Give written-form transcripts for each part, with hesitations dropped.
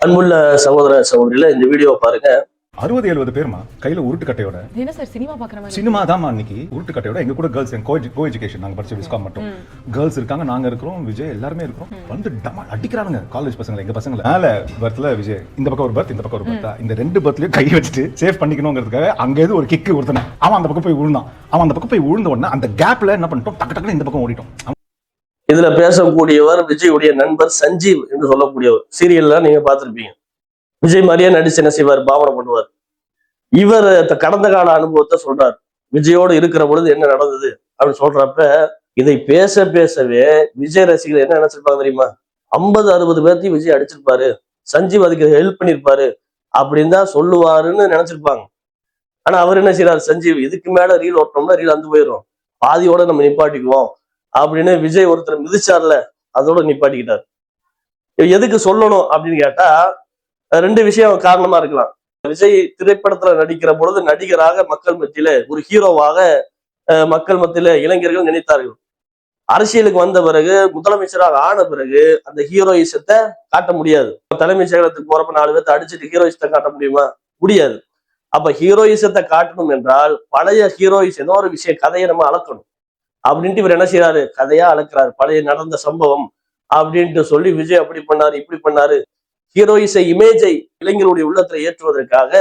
அன்புள்ள சகோதர சகோதரில இந்த வீடியோ பாருங்க. 60-70 பேர்மா கையில உருட்டுக்கட்டையோட. என்ன சார் சினிமா பாக்குற மாதிரி? சினிமா தான்மா அன்னைக்கு உருட்டுக்கட்டையோட. எங்க கூட கேர்ள்ஸ் கோ எஜுகேஷன் நாங்க படிச்ச விஸ்காம் மட்டும் கேர்ள்ஸ் இருக்காங்க, நாங்க இருக்கிறோம், விஜய் எல்லாருமே இருக்கிறோம். வந்து டமா அடிக்கிறானுங்க காலேஜ் பசங்க, எங்க பசங்க. மேல பர்த்ல விஜய் இந்த பக்கம் ஒரு பர்த், இந்த பக்கம் ஒரு பர்த்தா, இந்த ரெண்டு பர்த்லயும் கை வச்சுட்டு சேவ் பண்ணிக்கணுங்கிறதுக்காக அங்க ஏதோ ஒரு கிக்கு கொடுத்தன. அவன் அந்த பக்கம் போய் விழுந்தான். அவன் அந்த பக்கம் போய் விழுந்த உடனே அந்த கேப்ல என்ன பண்ணிட்டோம், டக்கு டக்குன்னு இந்த பக்கம் ஓடிட்டோம். இதுல பேசக்கூடியவர் விஜயுடைய நண்பர் சஞ்சீவ் என்று சொல்லக்கூடியவர். சீரியல்ல நீங்க பார்த்திருப்பீங்க. விஜய் மாதிரியே நடிச்சு என்ன செய்வார், பாவனை பண்ணுவார். இவர் கடந்த கால அனுபவத்தை சொல்றார். விஜயோடு இருக்கிற பொழுது என்ன நடந்தது அப்படின்னு சொல்றப்ப இதை பேச பேசவே விஜய் ரசிகர்கள் என்ன நினைச்சிருப்பாங்க தெரியுமா? 50-60 பேர்த்தையும் விஜய் அடிச்சிருப்பாரு, சஞ்சீவ் அதுக்கு ஹெல்ப் பண்ணிருப்பாரு அப்படின்னு தான் சொல்லுவாருன்னு நினைச்சிருப்பாங்க. ஆனா அவர் என்ன செய்யறாரு, சஞ்சீவ் இதுக்கு மேல ரீல் ஓட்டணும்னா ரீல் வந்து போயிடும், பாதியோட நம்ம நிப்பாட்டிக்குவோம் அப்படின்னு விஜய் ஒருத்தர் மிதிச்சார்ல, அதோட நிப்பாட்டிக்கிட்டார். எதுக்கு சொல்லணும் அப்படின்னு கேட்டா, ரெண்டு விஷயம் காரணமா இருக்கலாம். விஜய் திரைப்படத்துல நடிக்கிற பொழுது நடிகராக மக்கள் மத்தியில ஒரு ஹீரோவாக மக்கள் மத்தியில இளைஞர்கள் நினைத்தார்கள். அரசியலுக்கு வந்த பிறகு, முதலமைச்சராக ஆன பிறகு அந்த ஹீரோயிசத்தை காட்ட முடியாது. தலைமைச் செயலகத்துக்கு போறப்ப 4 பேர்த்த அடிச்சுட்டு ஹீரோயிசத்தை காட்ட முடியுமா? முடியாது. அப்ப ஹீரோயிசத்தை காட்டணும் என்றால் பழைய ஹீரோயிஸ் ஏதோ ஒரு விஷயம் கதையை நம்ம அளக்கணும் அப்படின்ட்டு இவர் என்ன செய்யறாரு, கதையா அளக்குறாரு. பழைய நடந்த சம்பவம் அப்படின்ட்டு சொல்லி விஜய் அப்படி பண்ணாரு, இப்படி பண்ணாரு. ஹீரோயிசை இமேஜை இளைஞருடைய உள்ளத்துல ஏற்றுவதற்காக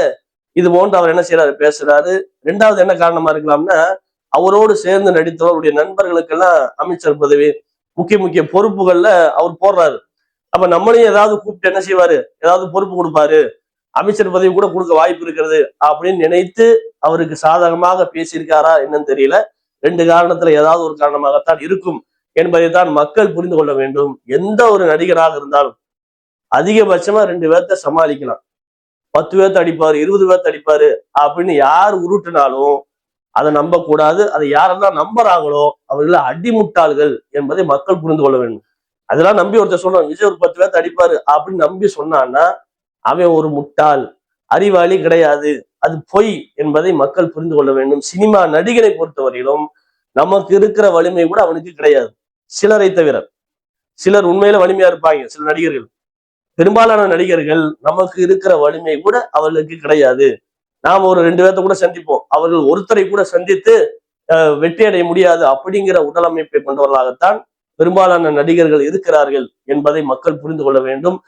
இது போன்று அவர் என்ன செய்யறாரு, பேசுறாரு. ரெண்டாவது என்ன காரணமா இருக்கலாம்னா, அவரோடு சேர்ந்து நடித்தவருடைய நண்பர்களுக்கெல்லாம் அமைச்சர் பதவி, முக்கிய முக்கிய பொறுப்புகள்ல அவர் போடுறாரு. அப்ப நம்மளையும் ஏதாவது கூப்பிட்டு என்ன செய்வாரு, ஏதாவது பொறுப்பு கொடுப்பாரு, அமைச்சர் பதவி கூட கொடுக்க வாய்ப்பு இருக்கிறது அப்படின்னு நினைத்து அவருக்கு சாதகமாக பேசியிருக்காரா என்னன்னு தெரியல. 2 காரணத்துல ஏதாவது ஒரு காரணமாகத்தான் இருக்கும் என்பதைத்தான் மக்கள் புரிந்து கொள்ள வேண்டும். எந்த ஒரு நடிகராக இருந்தாலும் அதிகபட்சமா 2 பேர்த்த சமாளிக்கலாம். 10 பேர்த்த அடிப்பாரு, 20 பேர்த்த அடிப்பாரு அப்படின்னு யார் உருட்டுனாலும் அதை நம்ப கூடாது. அதை யாரெல்லாம் நம்புறாங்களோ அவர்கள் அடிமுட்டாள்கள் என்பதை மக்கள் புரிந்து கொள்ள வேண்டும். அதெல்லாம் நம்பி ஒருத்தர் சொல்றான், விஜய் ஒரு 10 பேர்த்த அடிப்பாரு அப்படின்னு நம்பி சொன்னான்னா அவன் ஒரு முட்டாள், அறிவாளி கிடையாது. அது பொய் என்பதை மக்கள் புரிந்து கொள்ள வேண்டும். சினிமா நடிகரை பொறுத்தவரையிலும் நமக்கு இருக்கிற வலிமை கூட அவனுக்கு கிடையாது, சிலரை தவிர. சிலர் உண்மையில வலிமையா இருப்பாங்க, சில நடிகர்கள். பெரும்பாலான நடிகர்கள் நமக்கு இருக்கிற வலிமை கூட அவர்களுக்கு கிடையாது. நாம் ஒரு 2 பேர்த்த கூட சந்திப்போம், அவர்கள் ஒருத்தரை கூட சந்தித்து வெற்றி அடைய முடியாது. அப்படிங்கிற உடல் அமைப்பை கொண்டவர்களாகத்தான் பெரும்பாலான நடிகர்கள் இருக்கிறார்கள் என்பதை மக்கள் புரிந்து கொள்ள வேண்டும்.